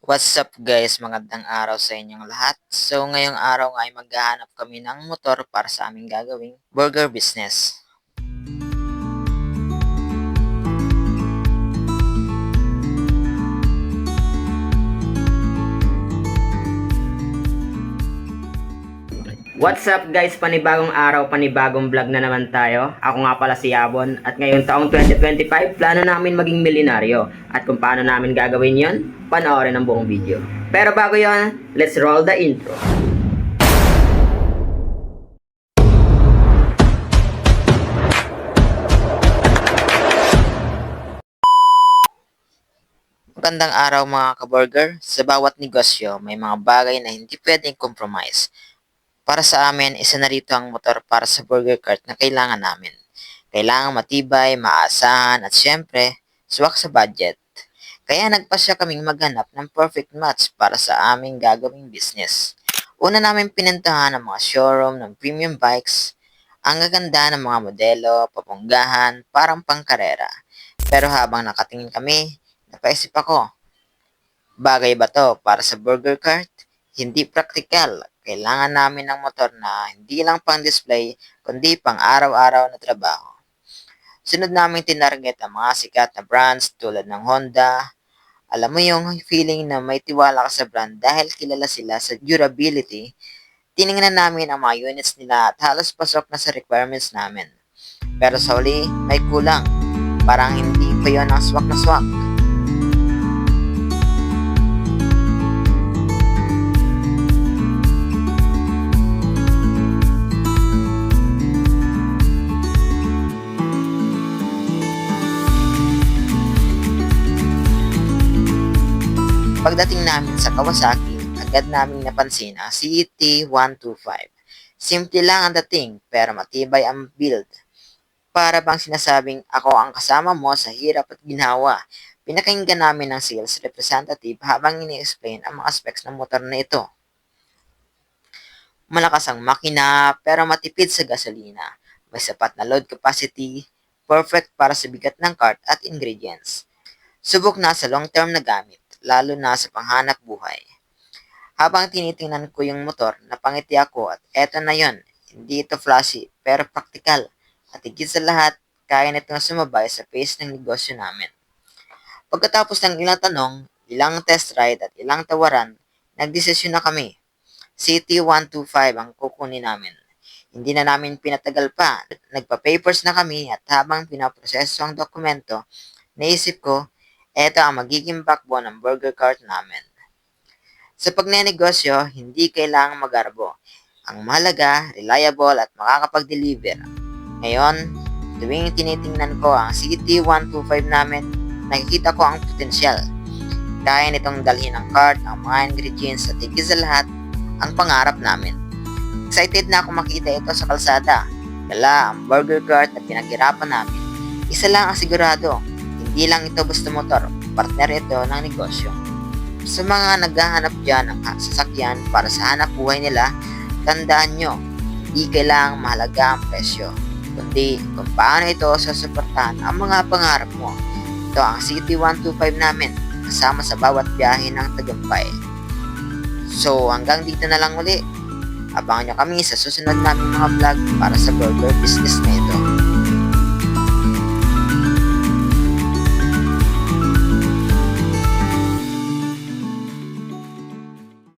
What's up guys? Magandang araw sa inyong lahat. So ngayong araw ay maghahanap kami ng motor para sa aming gagawing burger business. What's up guys? Panibagong araw, panibagong vlog na naman tayo. Ako nga pala si Yabon at ngayong taong 2025, plano namin maging milyonaryo. At kung paano namin gagawin yon, panoorin ang buong video. Pero bago yon, let's roll the intro. Magandang araw mga ka-burger. Sa bawat negosyo, may mga bagay na hindi pwedeng compromise. Para sa amin, isa na rito ang motor para sa burger cart na kailangan namin. Kailangan matibay, maasahan at syempre, swak sa budget. Kaya nagpasya kaming maghanap ng perfect match para sa aming gagawing business. Una namin pinuntahan ang mga showroom ng premium bikes. Ang gaganda ng mga modelo, papunggahan, parang pangkarera. Pero habang nakatingin kami, napaisip ako, bagay ba to para sa burger cart? Hindi praktikal. Kailangan namin ng motor na hindi lang pang display, kundi pang araw-araw na trabaho. Sunod namin tinarget ang mga sikat na brands tulad ng Honda. Alam mo yung feeling na may tiwala ka sa brand dahil kilala sila sa durability. Tiningnan namin ang mga units nila at halos pasok na sa requirements namin. Pero sa huli, may kulang. Parang hindi pa yun ang swak na swak. Pagdating namin sa Kawasaki, agad naming napansin ang CT125. Simple lang ang dating pero matibay ang build. Para bang sinasabing ako ang kasama mo sa hirap at ginhawa. Pinakinggan namin ng sales representative habang ini-explain ang mga specs ng motor na ito. Malakas ang makina pero matipid sa gasolina. May sapat na load capacity, perfect para sa bigat ng cart at ingredients. Subok na sa long-term na gamit, lalo na sa panghanap buhay. Habang tinitingnan ko yung motor, napangiti ako at eto na yon. Hindi ito flashy, pero praktikal. At higit sa lahat, kaya nitong sumabay sa pace ng negosyo namin. Pagkatapos ng ilang tanong, ilang test ride at ilang tawaran, nagdesisyon na kami. CT125 ang kukunin namin. Hindi na namin pinatagal pa. Nagpa-papers na kami at habang pinaproseso ang dokumento, naisip ko, eto ang magiging backbone ng burger cart namin. Sa pagnenegosyo, hindi kailangang magarbo. Ang mahalaga, reliable at makakapag-deliver. Ngayon, tuwing tinitingnan ko ang CT125 namin, nakikita ko ang potensyal. Kaya nitong dalhin ng cart ang mga ingredients at higit sa lahat, ang pangarap namin. Excited na ako makita ito sa kalsada. Dala ang burger cart na pinaghirapan namin. Isa lang ang sigurado, hindi lang ito basta motor, partner ito ng negosyo. Sa mga naghahanap dyan ng sasakyan para sa hanap buhay nila, tandaan nyo, hindi kailangang mahalaga ang presyo, kundi kung paano ito sasuportahan ang mga pangarap mo. Ito ang CT125 namin, kasama sa bawat biyahe ng tagumpay. So hanggang dito na lang uli. Abangan nyo kami sa susunod naming mga vlog para sa burger business na ito.